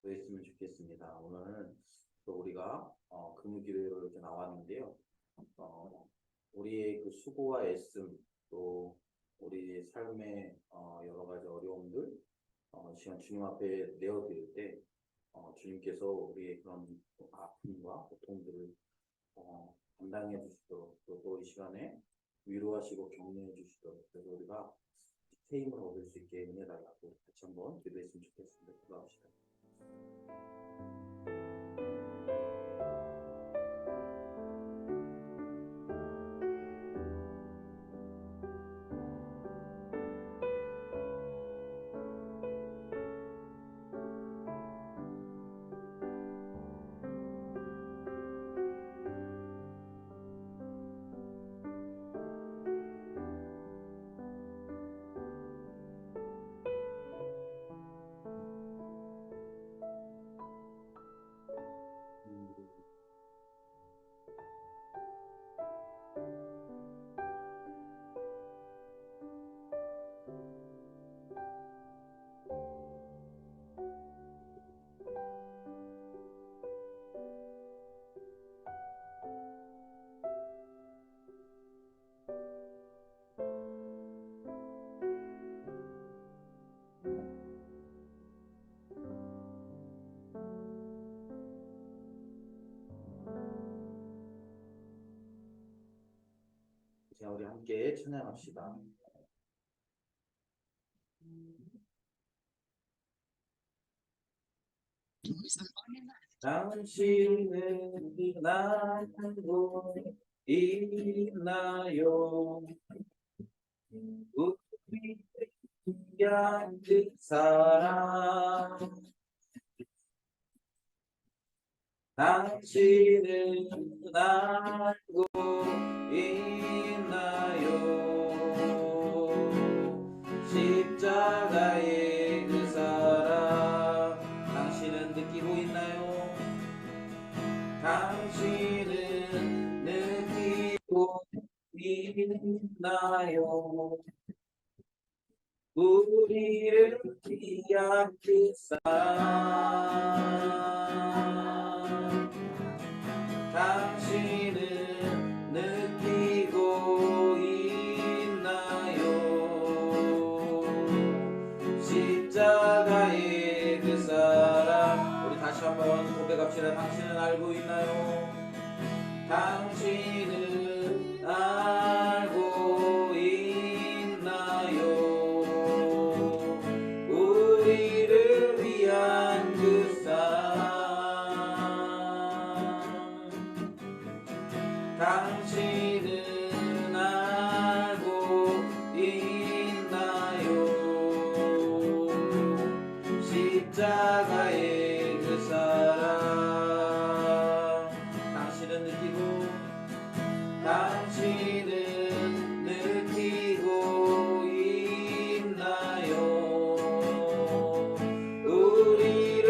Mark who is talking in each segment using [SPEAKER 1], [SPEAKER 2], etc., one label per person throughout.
[SPEAKER 1] 했으면 좋겠습니다. 오늘 또 우리가 금요기도로 이렇게 나왔는데요. 우리의 그 수고와 애씀 또 우리 삶의 여러 가지 어려움들 시간 주님 앞에 내어드릴 때 주님께서 우리의 그런 아픔과 고통들을 감당해 주시도록 또 이 시간에 위로하시고 격려해 주시도록 그래서 우리가 새 힘을 얻을 수 있게 은혜 달라고 같이 한번 기도했으면 좋겠습니다. 기도합시다. 자, 우리 함께 찬양합시다. 당신은 나고 있나요? 우리 위한 그 사랑 당신은 알고 있나요? 십자가의 그 사랑 당신은 느끼고 있나요? 당신은 느끼고 있나요? 우리를 위한 그 사랑 당신은 느끼고 있나요? 십자가의 그 사랑 우리 다시 한번 고백합시다. 당신은 알고 있나요? 당신은 알고 있나요? 우리를 위한 그 사랑 당신은 알고 있나요? 십자가의 그 사랑 당신은 느끼고 있나요? 우리를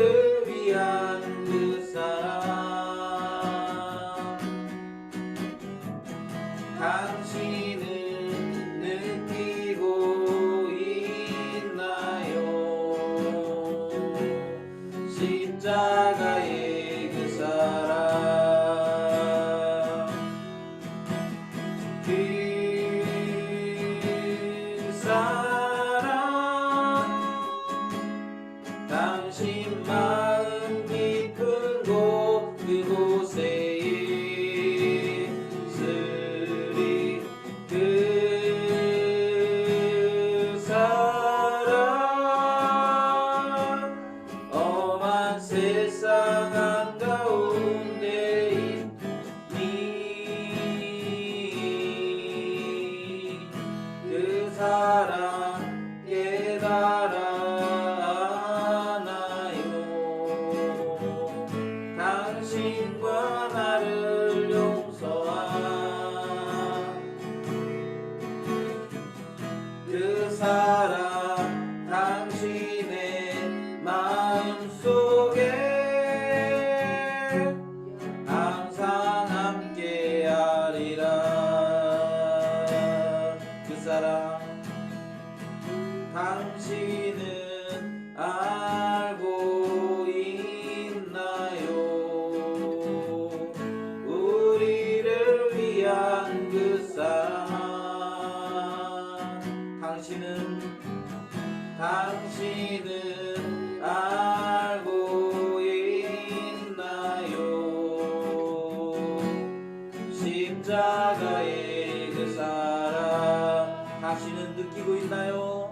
[SPEAKER 1] 위한 그 사랑 당신은 느끼고 있나요? 십자가의 그 사랑 그 사랑 당신 마음 깊은 곳 그곳에 있으리 그 사랑 엄한 세상 한가운데 있니 그 사랑 깨달아나요? 당신과 나를 용서한 그 사랑 당신의 마음속에 항상 함께하리라. 그 사랑 당신은 알고 있나요? 당신은 알고 있나요? 십자가의 그 사랑 당신은 느끼고 있나요?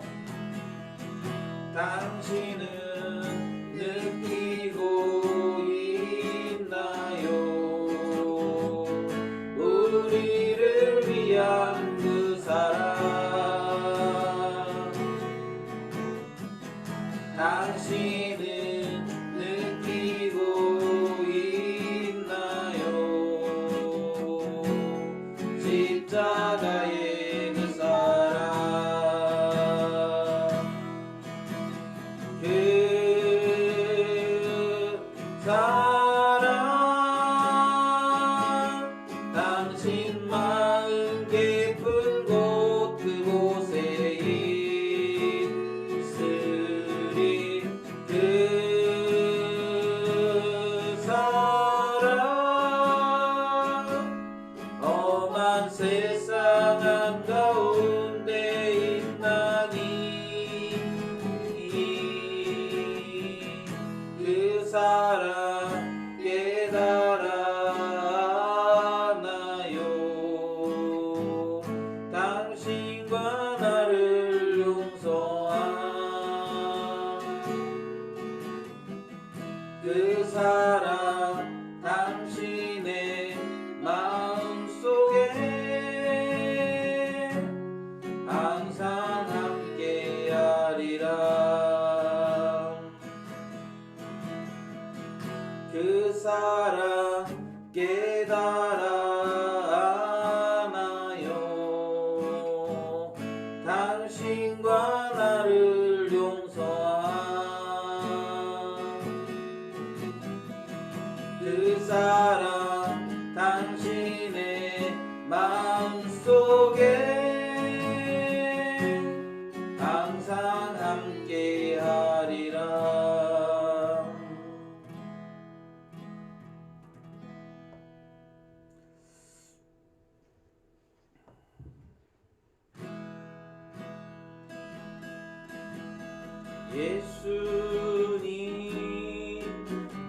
[SPEAKER 1] 당신은 느끼고 있나요? 우리를 위한 그 사랑 당신은 느끼고 있나요? 십자가의 그 사랑 그 사랑 당신 마음 깊은 곳 그곳에 있으리 그 사랑 험한 세상 한가운데 있나니 그 사랑 깨달았나요? 당신과 나를 용서한 그 사랑 당신의 마음속에 항상 함께하리라. 그 사랑 깨달았나요? 당신과 나를 용서한 그 사랑 당신의 마음속에 항상 함께하리라. 예수님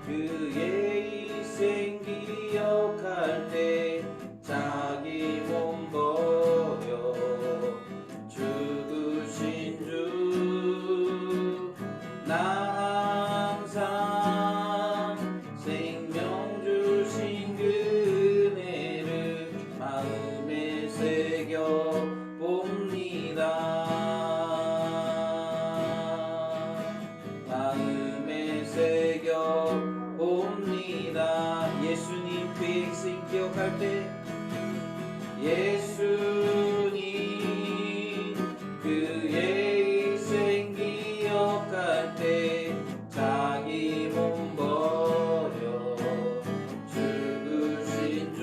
[SPEAKER 1] 그의 희생 기억할 때 자기 몸 버려 죽으신 주 나 항상 생명 주신 그 은혜를 마음에 새겨 봅니다. 마음에 새겨 봅니다. 예수님 그의 희생 기억할 때 예수님 그의 희생 기억할 때 자기 몸 버려 죽으신 주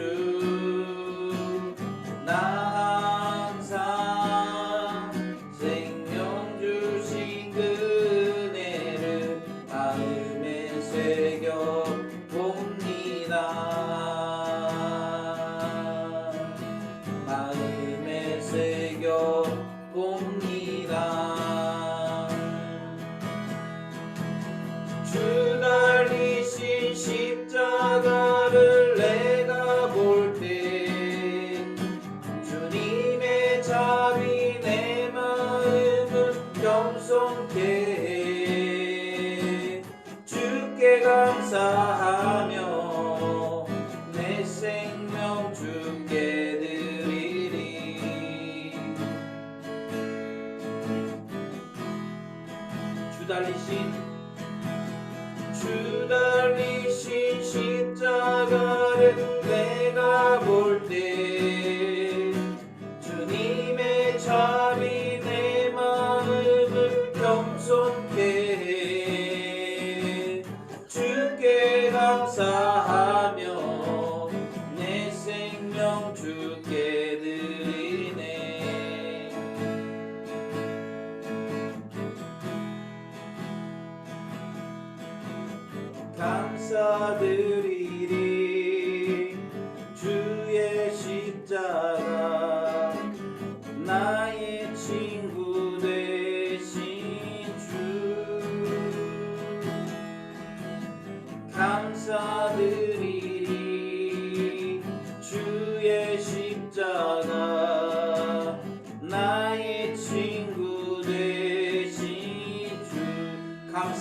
[SPEAKER 1] 나 항상 생명 주신 그 은혜를 마음에 새겨 봅니다. 마음에 새겨 봅니다. 주 달리신 십자가를 내가 볼 때 주님의 자비 내 마음은 겸손케 해 주께 감사하며 내 생명 주께 드리리. 주 달리신 십자가를 내가 볼 때 주님의 자비 내 마음을 겸손케 해 주께 감사하며 내 생명 주께 드리네. 감사드리리 주의 십자가 나의 친구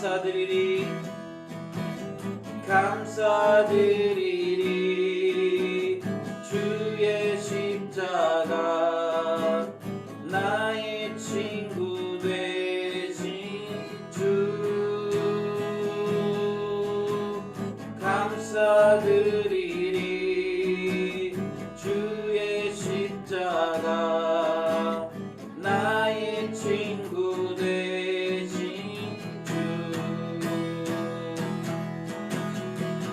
[SPEAKER 1] 감사드리리 감사드리리 주의 십자가 나의 친구 되신 주 감사드리리 주의 십자가 나의 친구 되신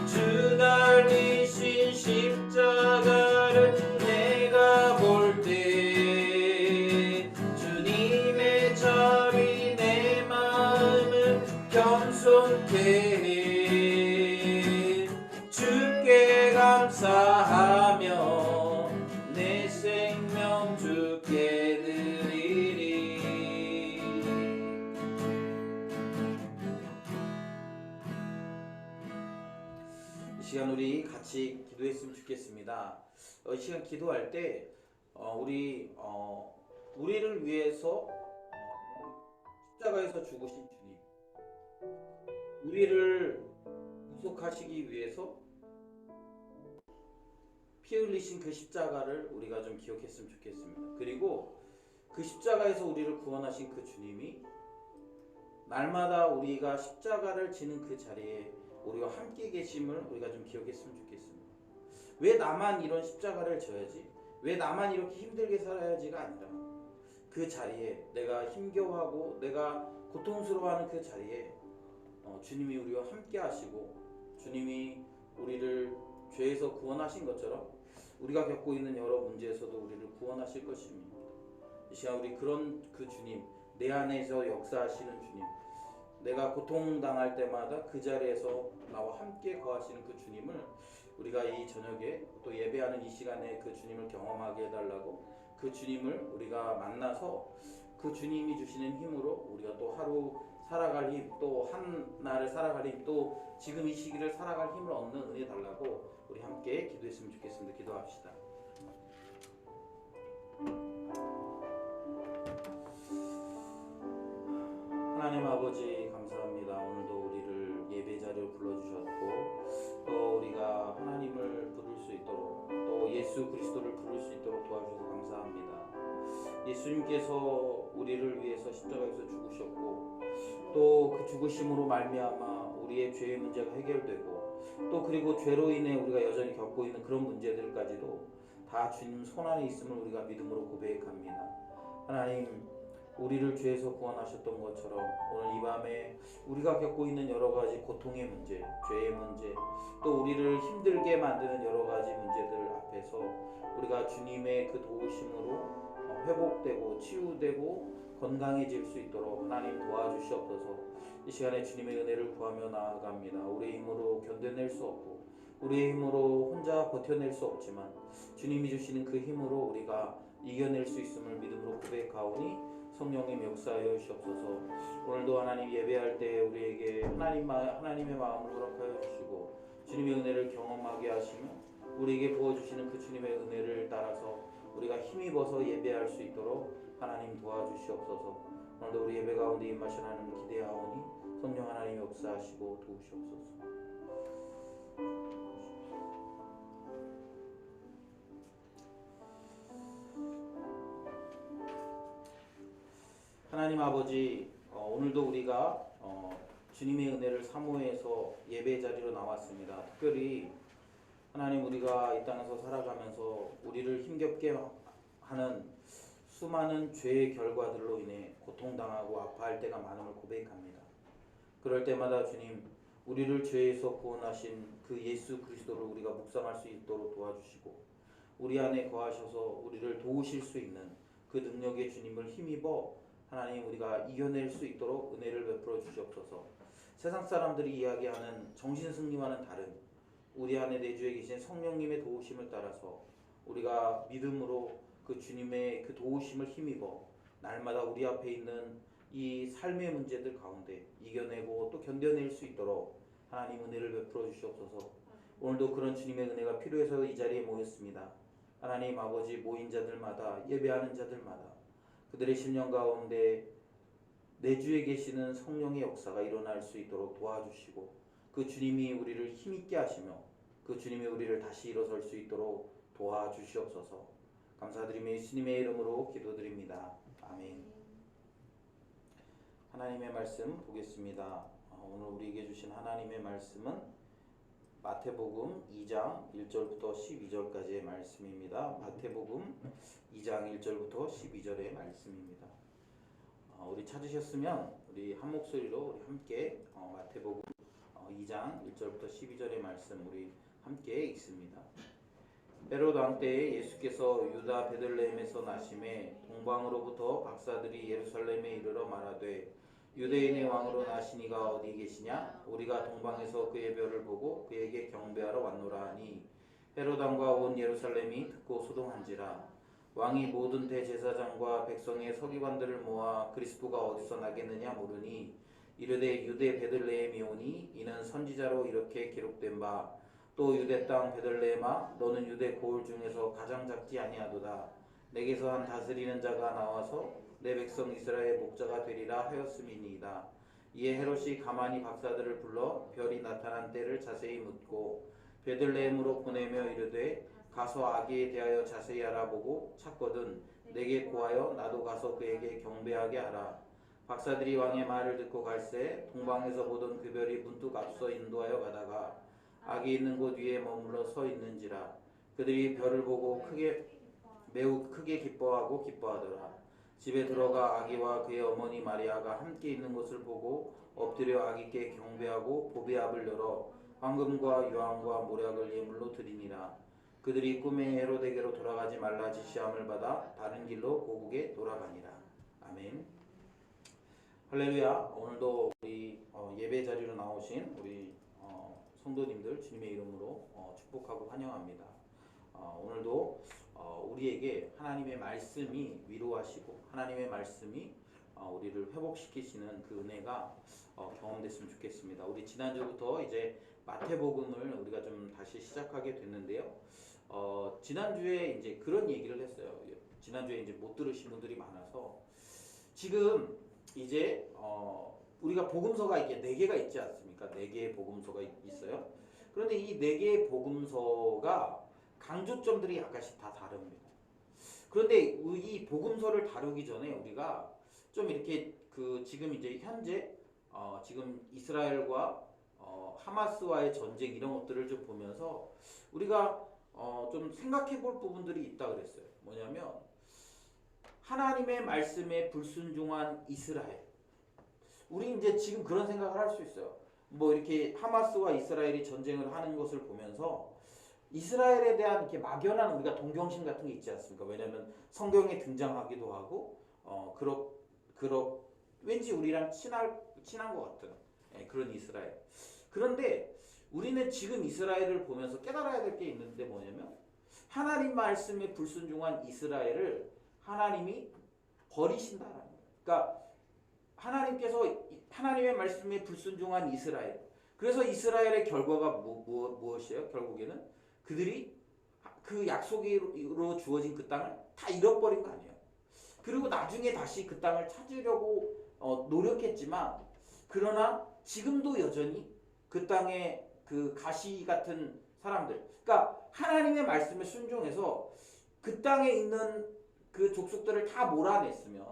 [SPEAKER 1] 주 달리신 십자가를 내가 볼 때 주님의 자비 내 마음을 겸손케 해 주께 감사하며 내 생명 주께 드리리. 이 시간 우리 같이 기도했으면 좋겠습니다. 이 시간 기도할 때 우리를 위해서 십자가에서 죽으신 주님, 우리를 구속하시기 위해서 피 흘리신 그 십자가를 우리가 좀 기억했으면 좋겠습니다. 그리고 그 십자가에서 우리를 구원하신 그 주님이 날마다 우리가 십자가를 지는 그 자리에 우리와 함께 계심을 우리가 좀 기억했으면 좋겠습니다. 왜 나만 이런 십자가를 져야지? 왜 나만 이렇게 힘들게 살아야지가 아니라 그 자리에 내가 힘겨워하고 내가 고통스러워하는 그 자리에 주님이 우리와 함께 하시고 주님이 우리를 죄에서 구원하신 것처럼 우리가 겪고 있는 여러 문제에서도 우리를 구원하실 것입니다. 이 시간 우리 그런 그 주님, 내 안에서 역사하시는 주님, 내가 고통당할 때마다 그 자리에서 나와 함께 거하시는 그 주님을 우리가 이 저녁에 또 예배하는 이 시간에 그 주님을 경험하게 해달라고, 그 주님을 우리가 만나서 그 주님이 주시는 힘으로 우리가 또 하루 살아갈 힘, 또 한 날을 살아갈 힘, 또 지금 이 시기를 살아갈 힘을 얻는 은혜 달라고 우리 함께 기도했으면 좋겠습니다. 기도합시다. 하나님 아버지 감사합니다. 오늘도 우리를 예배 자리로 불러주셨고 또 우리가 하나님을 부를 수 있도록 또 예수 그리스도를 부를 수 있도록 도와주셔서 감사합니다. 예수님께서 우리를 위해서 십자가에서 죽으셨고 또 그 죽으심으로 말미암아 우리의 죄의 문제가 해결되고 또 그리고 죄로 인해 우리가 여전히 겪고 있는 그런 문제들까지도 다 주님 손안에 있음을 우리가 믿음으로 고백합니다. 하나님, 우리를 죄에서 구원하셨던 것처럼 오늘 이 밤에 우리가 겪고 있는 여러 가지 고통의 문제, 죄의 문제, 또 우리를 힘들게 만드는 여러 가지 문제들 앞에서 우리가 주님의 그 도우심으로 회복되고 치유되고 건강해질 수 있도록 하나님 도와주시옵소서. 이 시간에 주님의 은혜를 구하며 나아갑니다. 우리의 힘으로 견뎌낼 수 없고 우리의 힘으로 혼자 버텨낼 수 없지만 주님이 주시는 그 힘으로 우리가 이겨낼 수 있음을 믿음으로 고백하오니 성령님 역사하여 주시옵소서. 오늘도 하나님 예배할 때 우리에게 하나님의 마음을 허락하여 주시고 주님의 은혜를 경험하게 하시며 우리에게 부어주시는 그 주님의 은혜를 따라서 우리가 힘입어서 예배할 수 있도록 하나님 도와주시옵소서. 오늘도 우리 예배 가운데 임하신 하나님 기대하오니 성령 하나님 역사하시고 도우시옵소서. 하나님 아버지, 오늘도 우리가 주님의 은혜를 사모해서 예배 자리로 나왔습니다. 특별히 하나님, 우리가 이 땅에서 살아가면서 우리를 힘겹게 하는 수많은 죄의 결과들로 인해 고통당하고 아파할 때가 많음을 고백합니다. 그럴 때마다 주님, 우리를 죄에서 구원하신 그 예수 그리스도를 우리가 묵상할 수 있도록 도와주시고 우리 안에 거하셔서 우리를 도우실 수 있는 그 능력의 주님을 힘입어 하나님, 우리가 이겨낼 수 있도록 은혜를 베풀어 주시옵소서. 세상 사람들이 이야기하는 정신승리와는 다른 우리 안에 내주에 계신 성령님의 도우심을 따라서 우리가 믿음으로 그 주님의 그 도우심을 힘입어 날마다 우리 앞에 있는 이 삶의 문제들 가운데 이겨내고 또 견뎌낼 수 있도록 하나님 은혜를 베풀어 주시옵소서. 오늘도 그런 주님의 은혜가 필요해서 이 자리에 모였습니다. 하나님 아버지, 모인 자들마다, 예배하는 자들마다 그들의 심령 가운데 내주에 계시는 성령의 역사가 일어날 수 있도록 도와주시고 그 주님이 우리를 힘있게 하시며 그 주님이 우리를 다시 일어설 수 있도록 도와주시옵소서. 감사드리며 예수님의 이름으로 기도드립니다. 아멘. 하나님의 말씀 보겠습니다. 오늘 우리에게 주신 하나님의 말씀은 마태복음 2장 1절부터 12절까지의 말씀입니다. 마태복음 2장 1절부터 12절의 말씀입니다. 우리 찾으셨으면 우리 한 목소리로 우리 함께 마태복음 2장 1절부터 12절의 말씀 우리 함께 읽습니다. 헤롯 왕 때에 예수께서 유다 베들레헴에서 나심에 동방으로부터 박사들이 예루살렘에 이르러 말하되 유대인의 왕으로 나신 이가 어디 계시냐? 우리가 동방에서 그의 별을 보고 그에게 경배하러 왔노라 하니 헤롯 왕과 온 예루살렘이 듣고 소동한지라. 왕이 모든 대제사장과 백성의 서기관들을 모아 그리스도가 어디서 나겠느냐 물으니 이르되 유대 베들레헴이 오니 이는 선지자로 이렇게 기록된 바 또 유대 땅 베들레헴아 너는 유대 고을 중에서 가장 작지 아니하도다. 내게서 한 다스리는 자가 나와서 내 백성 이스라엘의 목자가 되리라 하였음이니이다. 이에 헤롯이 가만히 박사들을 불러 별이 나타난 때를 자세히 묻고 베들레헴으로 보내며 이르되 가서 아기에 대하여 자세히 알아보고 찾거든 내게 고하여 나도 가서 그에게 경배하게 하라. 박사들이 왕의 말을 듣고 갈새 동방에서 보던 그 별이 문득 앞서 인도하여 가다가 아기 있는 곳 위에 머물러 서 있는지라. 그들이 별을 보고 매우 크게 기뻐하더라. 집에 들어가 아기와 그의 어머니 마리아가 함께 있는 것을 보고 엎드려 아기께 경배하고 보배압을 열어 황금과 유황과 모략을 예물로 드리니라. 그들이 꿈에 헤롯에게로 돌아가지 말라 지시함을 받아 다른 길로 고국에 돌아가니라. 아멘. 할렐루야. 오늘도 우리 예배 자리로 나오신 우리 성도님들 주님의 이름으로 축복하고 환영합니다. 오늘도 우리에게 하나님의 말씀이 위로하시고 하나님의 말씀이 우리를 회복시키시는 그 은혜가 경험됐으면 좋겠습니다. 우리 지난주부터 이제 마태복음을 우리가 좀 다시 시작하게 됐는데요. 지난주에 이제 그런 얘기를 했어요. 지난주에 이제 못 들으신 분들이 많아서 지금 이제 우리가 복음서가 이게 4개가 있지 않습니까? 4개의 복음서가 있어요. 그런데 이 4개의 복음서가 강조점들이 약간씩 다 다릅니다. 그런데 이 복음서를 다루기 전에 우리가 좀 이렇게 지금 이제 현재 지금 이스라엘과 하마스와의 전쟁 이런 것들을 좀 보면서 우리가 좀 생각해 볼 부분들이 있다 그랬어요. 뭐냐면 하나님의 말씀에 불순종한 이스라엘. 우리 이제 지금 그런 생각을 할 수 있어요. 뭐 이렇게 하마스와 이스라엘이 전쟁을 하는 것을 보면서 이스라엘에 대한 이렇게 막연한 우리가 동경심 같은 게 있지 않습니까? 왜냐하면 성경에 등장하기도 하고 왠지 우리랑 친한 것 같은 그런 이스라엘. 그런데 우리는 지금 이스라엘을 보면서 깨달아야 될 게 있는데 뭐냐면 하나님 말씀에 불순종한 이스라엘을 하나님이 버리신다라는 거예요. 그러니까 하나님께서 하나님의 말씀에 불순종한 이스라엘. 그래서 이스라엘의 결과가 무엇이에요? 결국에는 그들이 그 약속으로 주어진 그 땅을 다 잃어버린 거 아니에요. 그리고 나중에 다시 그 땅을 찾으려고 노력했지만 그러나 지금도 여전히 그 땅에 그 가시 같은 사람들. 그러니까 하나님의 말씀에 순종해서 그 땅에 있는 그 족속들을 다 몰아냈으면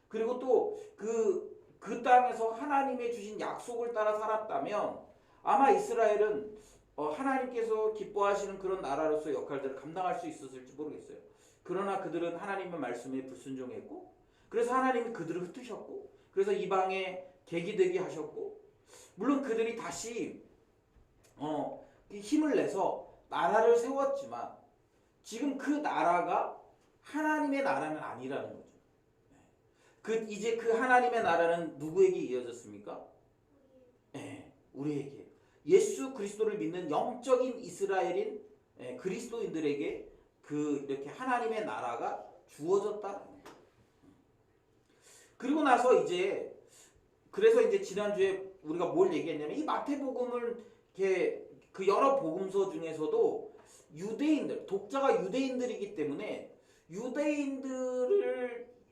[SPEAKER 1] 그리고 또 그 땅에서 하나님의 주신 약속을 따라 살았다면 아마 이스라엘은 하나님께서 기뻐하시는 그런 나라로서 역할들을 감당할 수 있었을지 모르겠어요. 그러나 그들은 하나님의 말씀에 불순종했고 그래서 하나님이 그들을 흩으셨고 그래서 이방에 객이 되게 하셨고 물론 그들이 다시 힘을 내서 나라를 세웠지만 지금 그 나라가 하나님의 나라는 아니라는 거죠. 이제 그 하나님의 나라는 누구에게 이어졌습니까? 우리에게. 예수 그리스도를 믿는 영적인 이스라엘인 그리스도인들에게 이렇게 하나님의 나라가 주어졌다는 거예요. 그리고 나서 그래서 이제 지난주에 우리가 뭘 얘기했냐면 이 마태복음을 이렇게 그 여러 복음서 중에서도 독자가 유대인들이기 때문에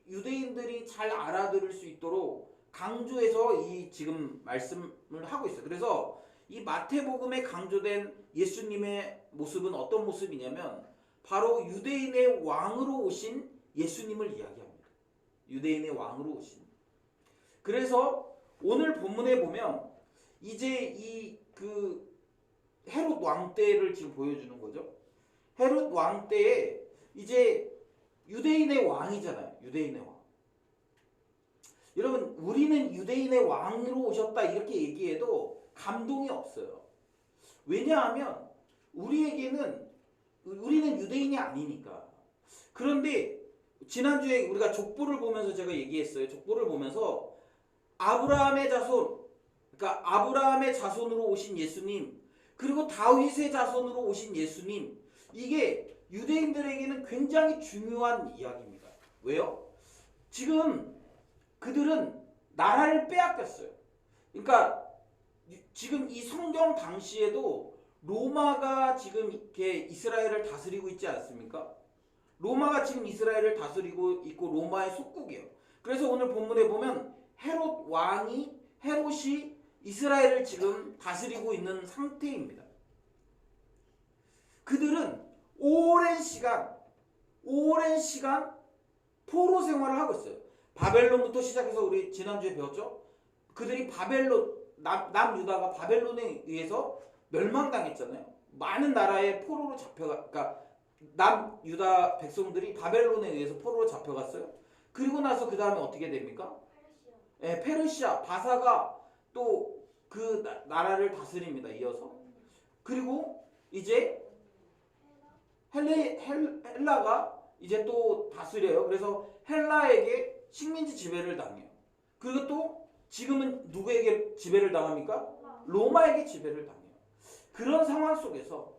[SPEAKER 1] 유대인들이 잘 알아들을 수 있도록 강조해서 이 지금 말씀을 하고 있어요. 그래서 이 마태복음에 강조된 예수님의 모습은 어떤 모습이냐면 바로 유대인의 왕으로 오신 예수님을 이야기합니다. 유대인의 왕으로 오신. 그래서 오늘 본문에 보면 이제 이 그 헤롯 왕 때를 지금 보여주는 거죠. 헤롯 왕 때에 이제 유대인의 왕이잖아요. 유대인의 왕. 여러분 우리는 유대인의 왕으로 오셨다 이렇게 얘기해도 감동이 없어요. 왜냐하면 우리는 유대인이 아니니까. 그런데 지난주에 우리가 족보를 보면서 제가 얘기했어요. 족보를 보면서 아브라함의 자손, 그러니까 아브라함의 자손으로 오신 예수님, 그리고 다윗의 자손으로 오신 예수님, 이게 유대인들에게는 굉장히 중요한 이야기입니다. 왜요? 지금 그들은 나라를 빼앗겼어요. 그러니까 지금 이 성경 당시에도 로마가 지금 이렇게 이스라엘을 다스리고 있지 않습니까? 로마가 지금 이스라엘을 다스리고 있고 로마의 속국이에요. 그래서 오늘 본문에 보면 헤롯이 이스라엘을 지금 다스리고 있는 상태입니다. 그들은 오랜 시간 포로 생활을 하고 있어요. 바벨론부터 시작해서 우리 지난주에 배웠죠? 그들이 남유다가 바벨론에 의해서 멸망당했잖아요. 많은 나라의 포로로 그러니까 남유다 백성들이 바벨론에 의해서 포로로 잡혀갔어요. 그리고 나서 그 다음에 어떻게 됩니까? 페르시아 바사가 또 그 나라를 다스립니다. 이어서. 그리고 이제 헬라가 이제 또 다스려요. 그래서 헬라에게 식민지 지배를 당해요. 그리고 또 지금은 누구에게 지배를 당합니까? 로마에게 지배를 당해요. 그런 상황 속에서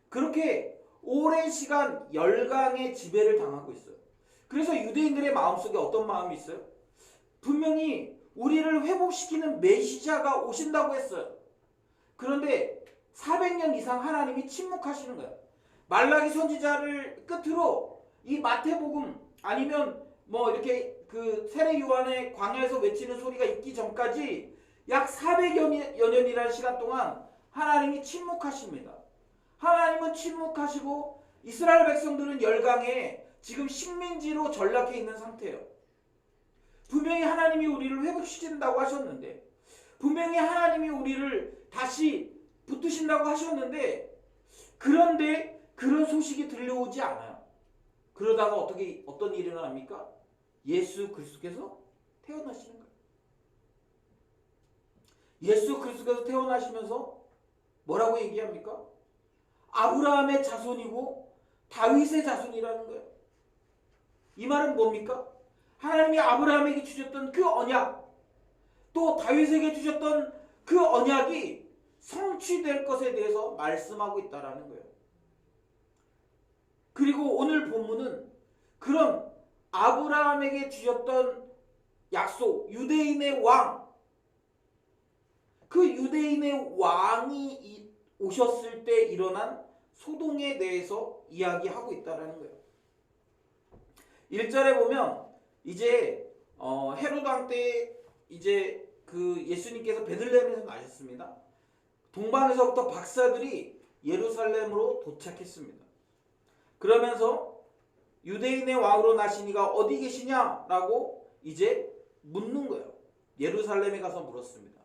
[SPEAKER 1] 그렇게 오랜 시간 열강의 지배를 당하고 있어요. 그래서 유대인들의 마음속에 어떤 마음이 있어요? 분명히 우리를 회복시키는 메시아가 오신다고 했어요. 그런데 400년 이상 하나님이 침묵하시는 거예요. 말라기 선지자를 끝으로 이 마태복음 아니면 뭐 이렇게 그 세례 요한의 광야에서 외치는 소리가 있기 전까지 약 400여 년이라는 시간 동안 하나님이 침묵하십니다. 하나님은 침묵하시고 이스라엘 백성들은 열강에 지금 식민지로 전락해 있는 상태예요. 분명히 하나님이 우리를 회복시킨다고 하셨는데, 분명히 하나님이 우리를 다시 붙드신다고 하셨는데, 그런데 그런 소식이 들려오지 않아요. 그러다가 어떤 일이 일어납니까? 예수 그리스도께서 태어나시는 거예요. 예수 그리스도께서 태어나시면서 뭐라고 얘기합니까? 아브라함의 자손이고 다윗의 자손이라는 거예요. 이 말은 뭡니까? 하나님이 아브라함에게 주셨던 그 언약, 또 다윗에게 주셨던 그 언약이 성취될 것에 대해서 말씀하고 있다라는 거예요. 그리고 오늘 본문은 그런 아브라함에게 주셨던 약속, 유대인의 왕, 그 유대인의 왕이 오셨을 때 일어난 소동에 대해서 이야기하고 있다라는 거예요. 1절에 보면 이제 헤롯 왕 때 이제 그 예수님께서 베들레헴에서 나셨습니다. 동방에서부터 박사들이 예루살렘으로 도착했습니다. 그러면서 유대인의 왕으로 나시니가 어디 계시냐라고 이제 묻는 거예요. 예루살렘에 가서 물었습니다.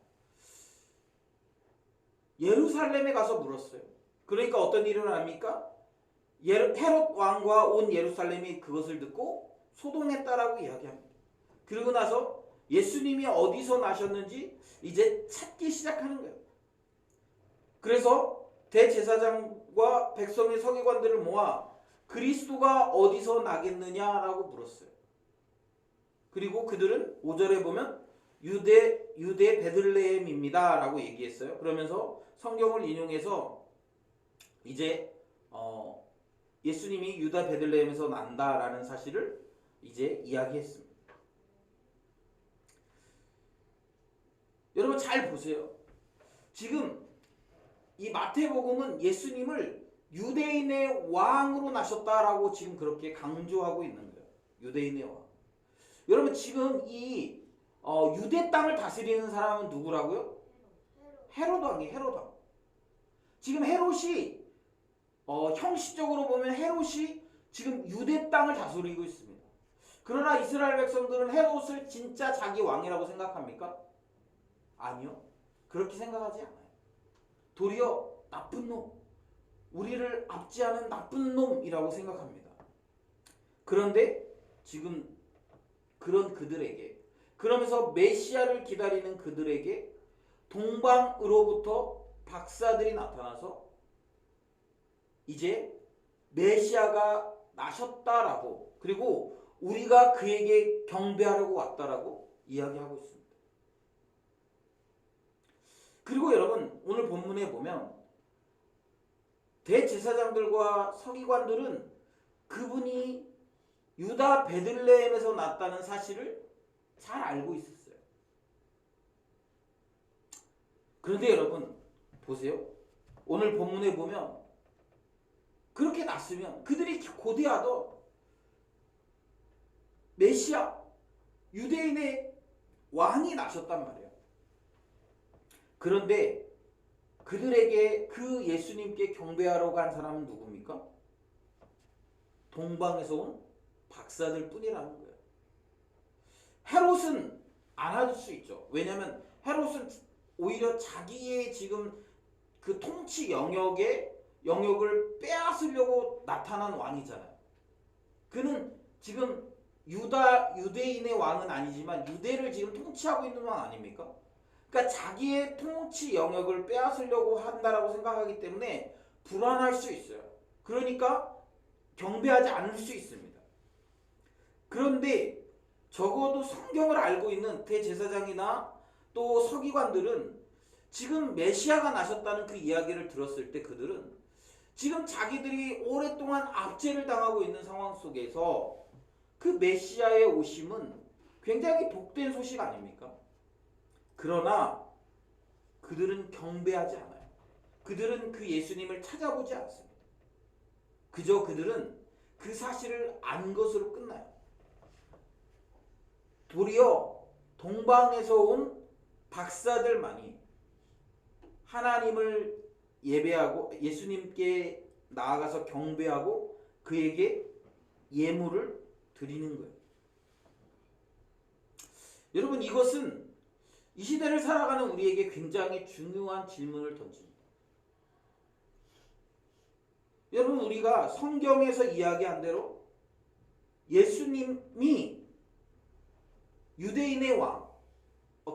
[SPEAKER 1] 예루살렘에 가서 물었어요. 그러니까 어떤 일이 일어납니까? 헤롯 왕과 온 예루살렘이 그것을 듣고 소동했다라고 이야기합니다. 그리고 나서 예수님이 어디서 나셨는지 이제 찾기 시작하는 거예요. 그래서 대제사장과 백성의 서기관들을 모아 그리스도가 어디서 나겠느냐라고 물었어요. 그리고 그들은 5절에 보면 유대 베들레헴입니다 라고 얘기했어요. 그러면서 성경을 인용해서 이제 예수님이 유다 베들레헴에서 난다라는 사실을 이제 이야기했습니다. 여러분 잘 보세요. 지금 이 마태복음은 예수님을 유대인의 왕으로 나셨다라고 지금 그렇게 강조하고 있는 거예요. 유대인의 왕. 여러분 지금 이 유대 땅을 다스리는 사람은 누구라고요? 헤롯 왕이 헤롯 왕. 지금 헤롯이 형식적으로 보면 헤롯이 지금 유대 땅을 다스리고 있습니다. 그러나 이스라엘 백성들은 헤롯을 진짜 자기 왕이라고 생각합니까? 아니요. 그렇게 생각하지 않아요. 도리어 나쁜 놈, 우리를 압제하는 나쁜 놈이라고 생각합니다. 그런데 지금 그런 그들에게, 그러면서 메시아를 기다리는 그들에게 동방으로부터 박사들이 나타나서 이제 메시아가 나셨다라고, 그리고 우리가 그에게 경배하려고 왔다라고 이야기하고 있습니다. 그리고 여러분, 오늘 본문에 보면 대제사장들과 서기관들은 그분이 유다 베들레헴에서 났다는 사실을 잘 알고 있었어요. 그런데 여러분 보세요. 오늘 본문에 보면 그렇게 났으면 그들이 고대하던 메시아, 유대인의 왕이 나셨단 말이에요. 그런데 그들에게 그 예수님께 경배하러 간 사람은 누굽니까? 동방에서 온 박사들 뿐이라는 거예요. 헤롯은 안아줄 수 있죠. 왜냐하면 헤롯은 오히려 자기의 지금 그 통치 영역을 빼앗으려고 나타난 왕이잖아요. 그는 지금 유대인의 왕은 아니지만 유대를 지금 통치하고 있는 왕 아닙니까? 그러니까 자기의 통치 영역을 빼앗으려고 한다라고 생각하기 때문에 불안할 수 있어요. 그러니까 경배하지 않을 수 있습니다. 그런데 적어도 성경을 알고 있는 대제사장이나 또 서기관들은 지금 메시아가 나셨다는 그 이야기를 들었을 때 그들은 지금 자기들이 오랫동안 압제를 당하고 있는 상황 속에서 그 메시아의 오심은 굉장히 복된 소식 아닙니까? 그러나 그들은 경배하지 않아요. 그들은 그 예수님을 찾아보지 않습니다. 그저 그들은 그 사실을 안 것으로 끝나요. 도리어 동방에서 온 박사들만이 하나님을 예배하고 예수님께 나아가서 경배하고 그에게 예물을 드리는 거예요. 여러분, 이것은 이 시대를 살아가는 우리에게 굉장히 중요한 질문을 던집니다. 여러분, 우리가 성경에서 이야기한 대로 예수님이 유대인의 왕,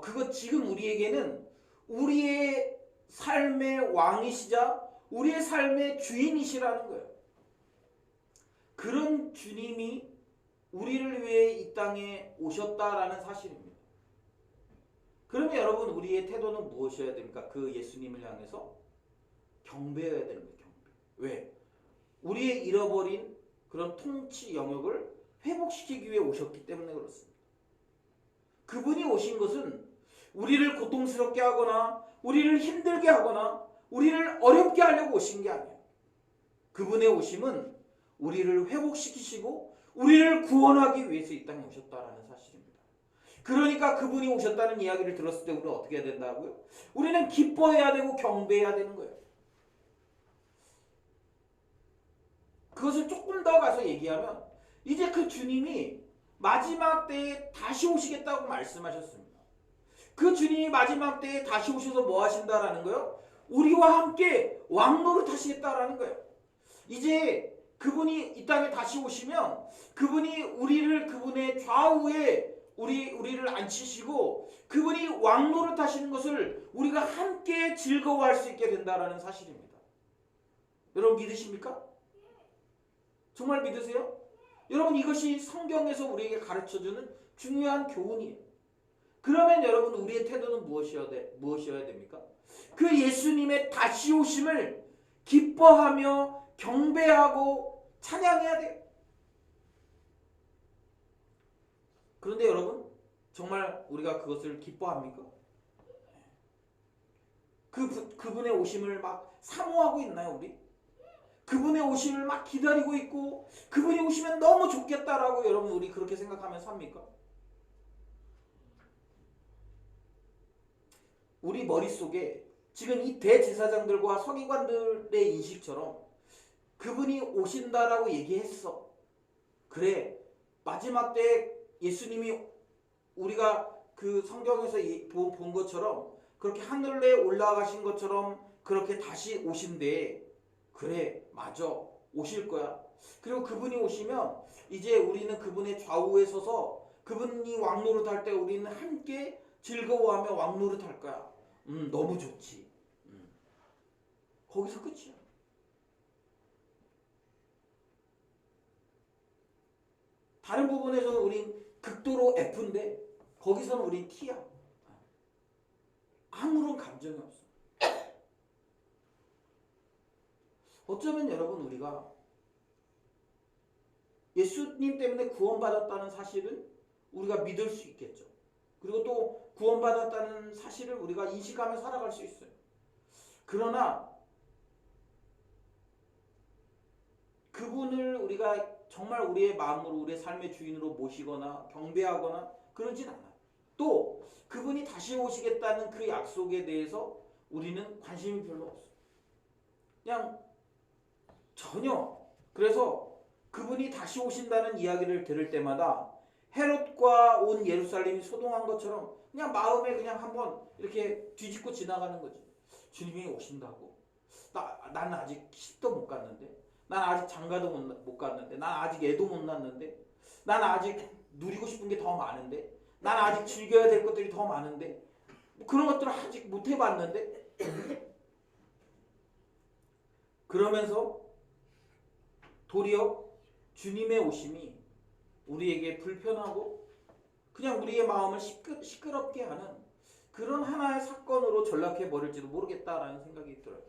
[SPEAKER 1] 그거 지금 우리에게는 우리의 삶의 왕이시자 우리의 삶의 주인이시라는 거예요. 그런 주님이 우리를 위해 이 땅에 오셨다라는 사실입니다. 그러면 여러분, 우리의 태도는 무엇이어야 됩니까? 그 예수님을 향해서 경배해야 되는 거예요. 경배. 왜? 우리의 잃어버린 그런 통치 영역을 회복시키기 위해 오셨기 때문에 그렇습니다. 그분이 오신 것은 우리를 고통스럽게 하거나 우리를 힘들게 하거나 우리를 어렵게 하려고 오신 게 아니에요. 그분의 오심은 우리를 회복시키시고 우리를 구원하기 위해서 이 땅에 오셨다라는 사실입니다. 그러니까 그분이 오셨다는 이야기를 들었을 때 우리는 어떻게 해야 된다고요? 우리는 기뻐해야 되고 경배해야 되는 거예요. 그것을 조금 더 가서 얘기하면 이제 그 주님이 마지막 때에 다시 오시겠다고 말씀하셨습니다. 그 주님이 마지막 때에 다시 오셔서 뭐 하신다라는 거예요? 우리와 함께 왕노릇 하시겠다라는 거예요. 이제 그분이 이 땅에 다시 오시면 그분이 우리를 그분의 좌우에 우리를 앉히시고 그분이 왕노릇 하시는 것을 우리가 함께 즐거워할 수 있게 된다라는 사실입니다. 여러분 믿으십니까? 정말 믿으세요? 여러분, 이것이 성경에서 우리에게 가르쳐주는 중요한 교훈이에요. 그러면 여러분, 우리의 태도는 무엇이어야 됩니까? 그 예수님의 다시 오심을 기뻐하며 경배하고 찬양해야 돼요. 그런데 여러분, 정말 우리가 그것을 기뻐합니까? 그분의 오심을 막 사모하고 있나요, 우리? 그분의 오심을 막 기다리고 있고 그분이 오시면 너무 좋겠다라고 여러분 우리 그렇게 생각하면 삽니까?
[SPEAKER 2] 우리 머릿속에 지금 이 대제사장들과 서기관들의 인식처럼 그분이 오신다라고 얘기했어. 그래, 마지막 때 예수님이 우리가 그 성경에서 본 것처럼 그렇게 하늘에 올라가신 것처럼 그렇게 다시 오신대. 그래, 맞아. 오실 거야. 그리고 그분이 오시면 이제 우리는 그분의 좌우에 서서 그분이 왕노릇할 때 우리는 함께 즐거워하며 왕노릇할 거야. 너무 좋지. 거기서 끝이야. 다른 부분에서는 우린 극도로 F인데 거기서는 우린 T야. 아무런 감정이 없어. 어쩌면 여러분 우리가 예수님 때문에 구원받았다는 사실은 우리가 믿을 수 있겠죠. 그리고 또 구원받았다는 사실을 우리가 인식하며 살아갈 수 있어요. 그러나 그분을 우리가 정말 우리의 마음으로 우리의 삶의 주인으로 모시거나 경배하거나 그러진 않아요. 또 그분이 다시 오시겠다는 그 약속에 대해서 우리는 관심이 별로 없어요. 그냥 전혀. 그래서 그분이 다시 오신다는 이야기를 들을 때마다 헤롯과 온 예루살렘이 소동한 것처럼 그냥 마음에 그냥 한번 이렇게 뒤집고 지나가는 거지. 주님이 오신다고. 나는 아직 시도 못 갔는데. 난 아직 장가도 못 갔는데. 난 아직 애도 못 낳았는데. 난 아직 누리고 싶은 게 더 많은데. 난 아직 즐겨야 될 것들이 더 많은데. 그런 것들을 아직 못 해봤는데. 그러면서 도리어 주님의 오심이 우리에게 불편하고 그냥 우리의 마음을 시끄럽게 하는 그런 하나의 사건으로 전락해 버릴지도 모르겠다라는 생각이 들어요.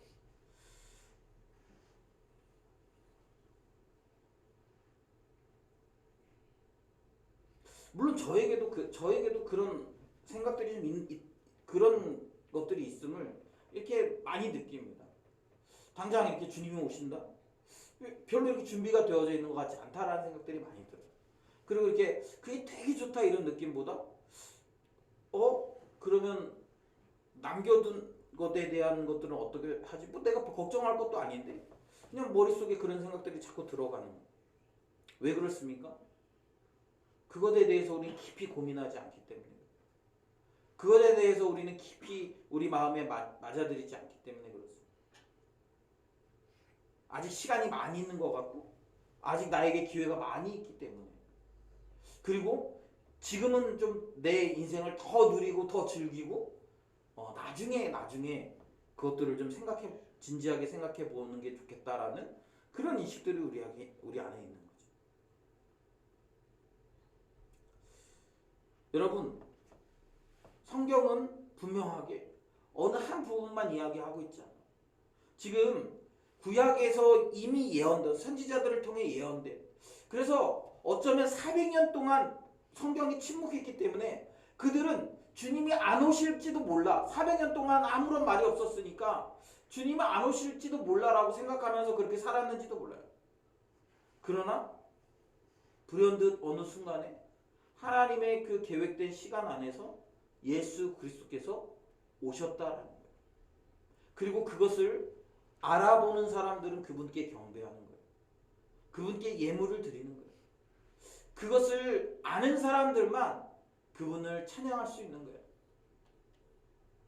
[SPEAKER 2] 물론 저에게도 그런 생각들이 그런 것들이 있음을 이렇게 많이 느낍니다. 당장 이렇게 주님이 오신다? 별로 이렇게 준비가 되어져 있는 것 같지 않다라는 생각들이 많이 들어요. 그리고 이렇게 그게 되게 좋다 이런 느낌보다 그러면 남겨둔 것에 대한 것들은 어떻게 하지? 뭐 내가 걱정할 것도 아닌데 그냥 머릿속에 그런 생각들이 자꾸 들어가는 거예요. 왜 그렇습니까? 그것에 대해서 우리는 깊이 고민하지 않기 때문에 그것에 대해서 우리는 깊이 우리 마음에 맞아들이지 않기 때문에 그렇습니다. 아직 시간이 많이 있는 것 같고 아직 나에게 기회가 많이 있기 때문에 그리고 지금은 좀 내 인생을 더 누리고 더 즐기고 나중에 그것들을 좀 진지하게 생각해 보는 게 좋겠다라는 그런 인식들이 우리 안에 있는 거죠. 여러분, 성경은 분명하게 어느 한 부분만 이야기하고 있지 않아요. 지금 구약에서 이미 예언된 선지자들을 통해 예언된 그래서 어쩌면 400년 동안 성경이 침묵했기 때문에 그들은 주님이 안 오실지도 몰라. 400년 동안 아무런 말이 없었으니까 주님이 안 오실지도 몰라라고 생각하면서 그렇게 살았는지도 몰라요. 그러나 불현듯 어느 순간에 하나님의 그 계획된 시간 안에서 예수 그리스도께서 오셨다라는 거예요. 그리고 그것을 알아보는 사람들은 그분께 경배하는 거예요. 그분께 예물을 드리는 거예요. 그것을 아는 사람들만 그분을 찬양할 수 있는 거예요.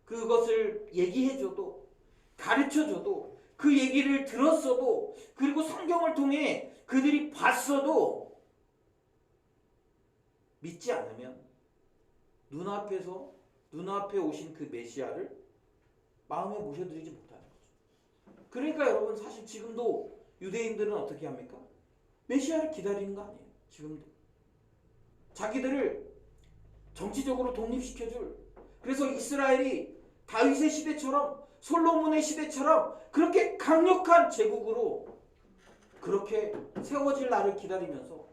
[SPEAKER 2] 그것을 얘기해줘도 가르쳐줘도 그 얘기를 들었어도 그리고 성경을 통해 그들이 봤어도 믿지 않으면 눈앞에 오신 그 메시아를 마음에 모셔드리지 못하는 거죠. 그러니까 여러분 사실 지금도 유대인들은 어떻게 합니까? 메시아를 기다리는 거 아니에요. 지금도. 자기들을 정치적으로 독립시켜줄 그래서 이스라엘이 다윗의 시대처럼 솔로몬의 시대처럼 그렇게 강력한 제국으로 그렇게 세워질 날을 기다리면서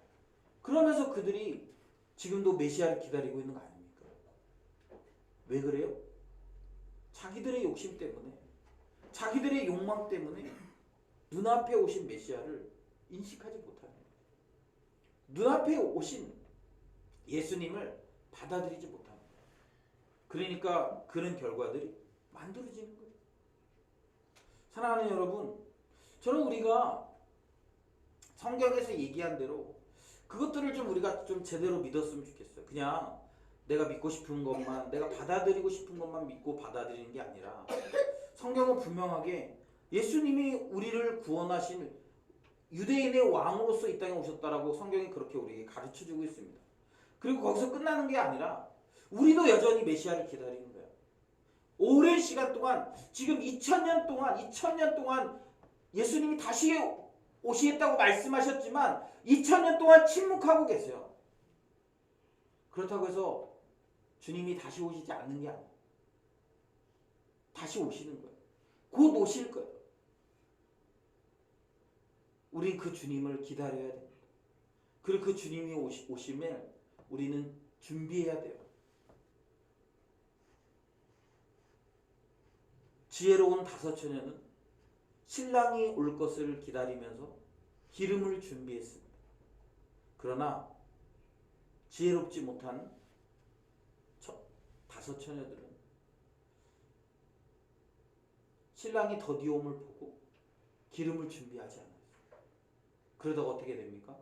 [SPEAKER 2] 그러면서 그들이 지금도 메시아를 기다리고 있는 거 아닙니까? 왜 그래요? 자기들의 욕심 때문에 자기들의 욕망 때문에 눈앞에 오신 메시아를 인식하지 못하는 거예요. 눈앞에 오신 예수님을 받아들이지 못합니다. 그러니까 그런 결과들이 만들어지는 거예요. 사랑하는 여러분, 저는 우리가 성경에서 얘기한 대로 그것들을 좀 우리가 좀 제대로 믿었으면 좋겠어요. 그냥 내가 믿고 싶은 것만, 내가 받아들이고 싶은 것만 믿고 받아들이는 게 아니라 성경은 분명하게 예수님이 우리를 구원하신 유대인의 왕으로서 이 땅에 오셨다라고 성경이 그렇게 우리에게 가르쳐주고 있습니다. 그리고 거기서 끝나는 게 아니라 우리도 여전히 메시아를 기다리는 거예요. 오랜 시간 동안, 지금 2000년 동안 예수님이 다시 오시겠다고 말씀하셨지만 2000년 동안 침묵하고 계세요. 그렇다고 해서 주님이 다시 오시지 않는 게 아니에요. 다시 오시는 거예요. 곧 오실 거예요. 우린 그 주님을 기다려야 됩니다. 그리고 그 주님이 오시면 우리는 준비해야 돼요. 지혜로운 다섯 처녀는 신랑이 올 것을 기다리면서 기름을 준비했습니다. 그러나 지혜롭지 못한 다섯 처녀들은 신랑이 더디옴을 보고 기름을 준비하지 않았어요. 그러다가 어떻게 됩니까?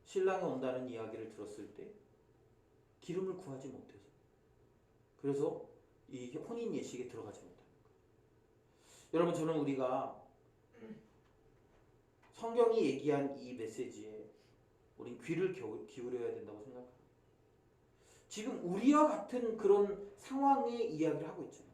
[SPEAKER 2] 신랑이 온다는 이야기를 들었을 때 기름을 구하지 못해서, 그래서 이 혼인 예식에 들어가지 못합니다. 여러분, 저는 우리가 성경이 얘기한 이 메시지에 우린 귀를 기울여야 된다고 생각합니다. 지금 우리와 같은 그런 상황의 이야기를 하고 있잖아요.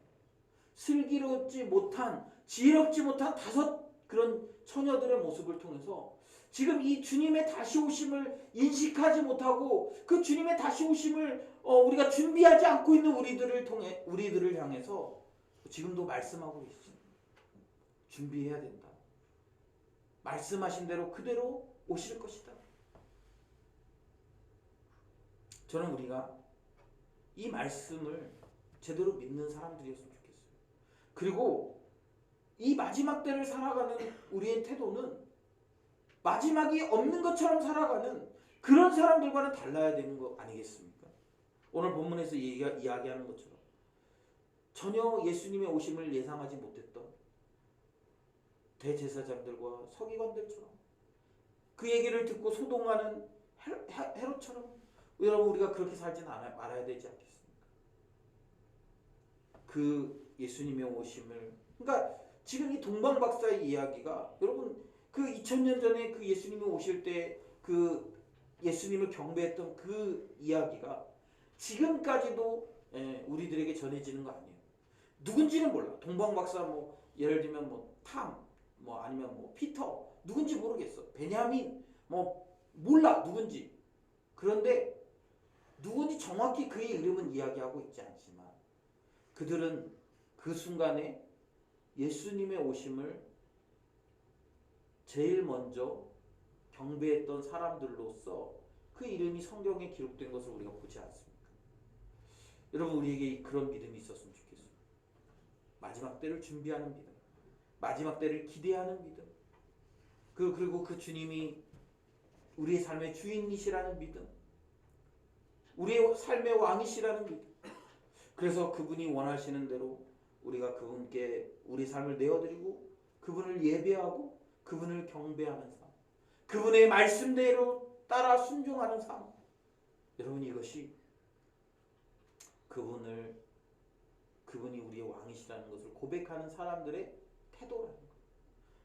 [SPEAKER 2] 슬기롭지 못한, 지혜롭지 못한 다섯 그런 처녀들의 모습을 통해서 지금 이 주님의 다시 오심을 인식하지 못하고 그 주님의 다시 오심을 우리가 준비하지 않고 있는 우리들을 향해서 지금도 말씀하고 있어요. 준비해야 된다. 말씀하신 대로 그대로 오실 것이다. 저는 우리가 이 말씀을 제대로 믿는 사람들이었으면 좋겠어요. 그리고 이 마지막 때를 살아가는 우리의 태도는 마지막이 없는 것처럼 살아가는 그런 사람들과는 달라야 되는 거 아니겠습니까? 오늘 본문에서 이야기하는 것처럼 전혀 예수님의 오심을 예상하지 못했던 대제사장들과 서기관들처럼 그 얘기를 듣고 소동하는 헤롯처럼 여러분, 우리가 그렇게 살지는 말아야 되지 않겠습니까? 그 예수님의 오심을, 그러니까 지금 이 동방박사의 이야기가 여러분 그 2000년 전에 그 예수님이 오실 때 그 예수님을 경배했던 그 이야기가 지금까지도 우리들에게 전해지는 거 아니에요. 누군지는 몰라. 동방박사 뭐 예를 들면 뭐 탐, 뭐 아니면 뭐 피터, 누군지 모르겠어. 베냐민, 뭐 몰라 누군지. 그런데 누군지 정확히 그의 이름은 이야기하고 있지 않지만 그들은 그 순간에 예수님의 오심을 제일 먼저 경배했던 사람들로서 그 이름이 성경에 기록된 것을 우리가 보지 않습니까? 여러분, 우리에게 그런 믿음이 있었으면 좋겠어요. 마지막 때를 준비하는 믿음, 마지막 때를 기대하는 믿음, 그리고 그 주님이 우리의 삶의 주인이시라는 믿음, 우리의 삶의 왕이시라는 믿음. 그래서 그분이 원하시는 대로 우리가 그분께 우리 삶을 내어드리고 그분을 예배하고 그분을 경배하는 삶, 그분의 말씀대로 따라 순종하는 삶. 여러분, 이것이 그분이 우리의 왕이시라는 것을 고백하는 사람들의 태도라는 거예요.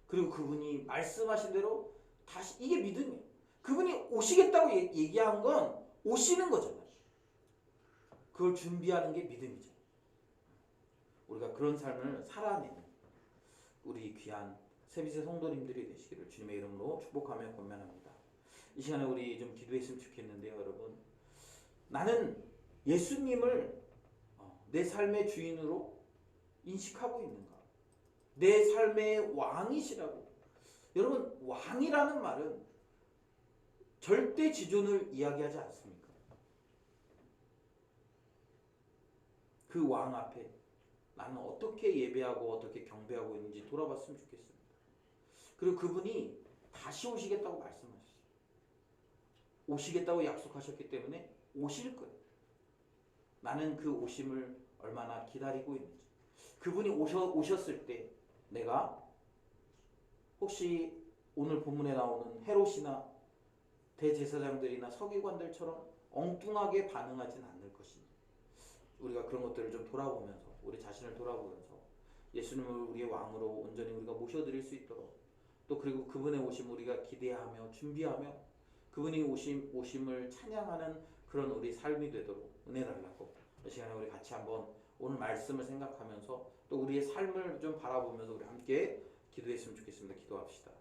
[SPEAKER 2] 그리고 그분이 말씀하신 대로 다시, 이게 믿음이에요. 그분이 오시겠다고 얘기한 건 오시는 거잖아요. 그걸 준비하는 게 믿음이죠. 우리가 그런 삶을 살아내는 우리 귀한 세비세 성도님들이 되시기를 주님의 이름으로 축복하며 권면합니다. 이 시간에 우리 좀 기도했으면 좋겠는데요, 여러분. 나는 예수님을 내 삶의 주인으로 인식하고 있는가? 내 삶의 왕이시라고. 여러분, 왕이라는 말은 절대 지존을 이야기하지 않습니까? 그 왕 앞에 나는 어떻게 예배하고 어떻게 경배하고 있는지 돌아봤으면 좋겠습니다. 그리고 그분이 다시 오시겠다고 말씀하셨어요. 오시겠다고 약속하셨기 때문에 오실 거예요. 나는 그 오심을 얼마나 기다리고 있는지. 그분이 오셨을 때 내가 혹시 오늘 본문에 나오는 헤롯이나 대제사장들이나 서기관들처럼 엉뚱하게 반응하진 않을 것이니 우리가 그런 것들을 좀 돌아보면서 우리 자신을 돌아보면서 예수님을 우리의 왕으로 온전히 우리가 모셔드릴 수 있도록 또 그리고 그분의 오심 우리가 기대하며 준비하며 그분이 오심을 찬양하는 그런 우리 삶이 되도록 은혜 달라고 이 시간에 우리 같이 한번 오늘 말씀을 생각하면서 또 우리의 삶을 좀 바라보면서 우리 함께 기도했으면 좋겠습니다. 기도합시다.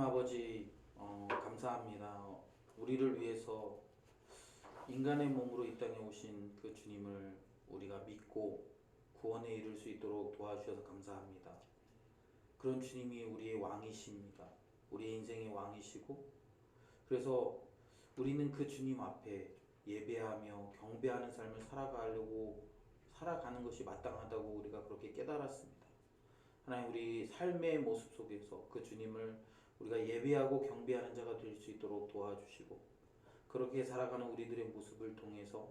[SPEAKER 2] 아버지 감사합니다. 우리를 위해서 인간의 몸으로 이 땅에 오신 그 주님을 우리가 믿고 구원에 이를 수 있도록 도와주셔서 감사합니다. 그런 주님이 우리의 왕이십니다. 우리의 인생의 왕이시고, 그래서 우리는 그 주님 앞에 예배하며 경배하는 삶을 살아가는 것이 마땅하다고 우리가 그렇게 깨달았습니다. 하나님, 우리 삶의 모습 속에서 그 주님을 우리가 예배하고 경배하는 자가 될 수 있도록 도와주시고, 그렇게 살아가는 우리들의 모습을 통해서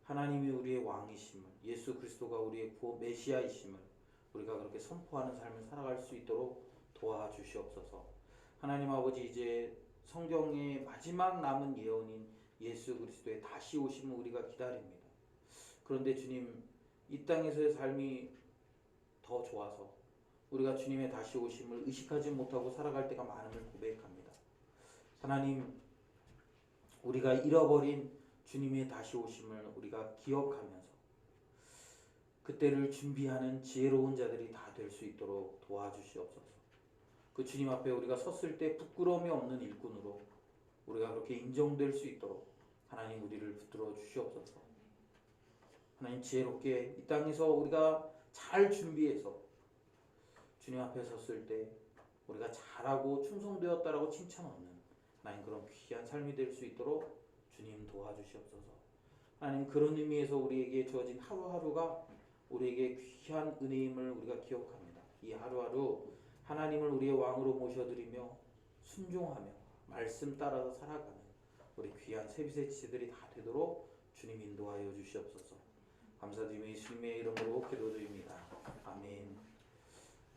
[SPEAKER 2] 하나님이 우리의 왕이심을, 예수 그리스도가 우리의 메시아이심을 우리가 그렇게 선포하는 삶을 살아갈 수 있도록 도와주시옵소서. 하나님 아버지, 이제 성경의 마지막 남은 예언인 예수 그리스도의 다시 오심을 우리가 기다립니다. 그런데 주님, 이 땅에서의 삶이 더 좋아서 우리가 주님의 다시 오심을 의식하지 못하고 살아갈 때가 많음을 고백합니다. 하나님, 우리가 잃어버린 주님의 다시 오심을 우리가 기억하면서 그때를 준비하는 지혜로운 자들이 다 될 수 있도록 도와주시옵소서. 그 주님 앞에 우리가 섰을 때 부끄러움이 없는 일꾼으로 우리가 그렇게 인정될 수 있도록 하나님 우리를 붙들어 주시옵소서. 하나님, 지혜롭게 이 땅에서 우리가 잘 준비해서 주님 앞에 섰을 때 우리가 잘하고 충성되었다라고 칭찬 얻는 하나님, 그런 귀한 삶이 될 수 있도록 주님 도와주시옵소서. 하나님, 그런 의미에서 우리에게 주어진 하루하루가 우리에게 귀한 은혜임을 우리가 기억합니다. 이 하루하루 하나님을 우리의 왕으로 모셔드리며 순종하며 말씀 따라서 살아가는 우리 귀한 세비세 지체들이 다 되도록 주님 인도하여 주시옵소서. 감사드리며 예수님의 이름으로 기도드립니다. 아멘.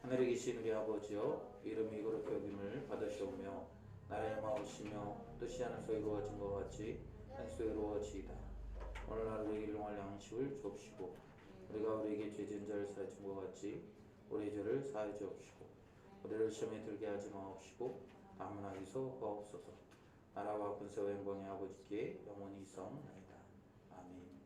[SPEAKER 2] 하늘에 계신 우리 아버지여, 이름이 거룩히 여김을 받으시오며 나라의 마오시며 뜻이 하늘에서 이루어진 것 같이 땅에서 이루어지이다. 오늘 하루 우리에게 일용할 양식을 주옵시고, 우리가 우리에게 죄 지은 자를 사하여 준 것 같이 우리의 죄를 사하여 주옵시고, 우리를 시험에 들게 하지 마옵시고 다만 악에서 구하옵소서. 나라와 권세와 영광의 아버지께 영원히 있사옵나이다. 아멘.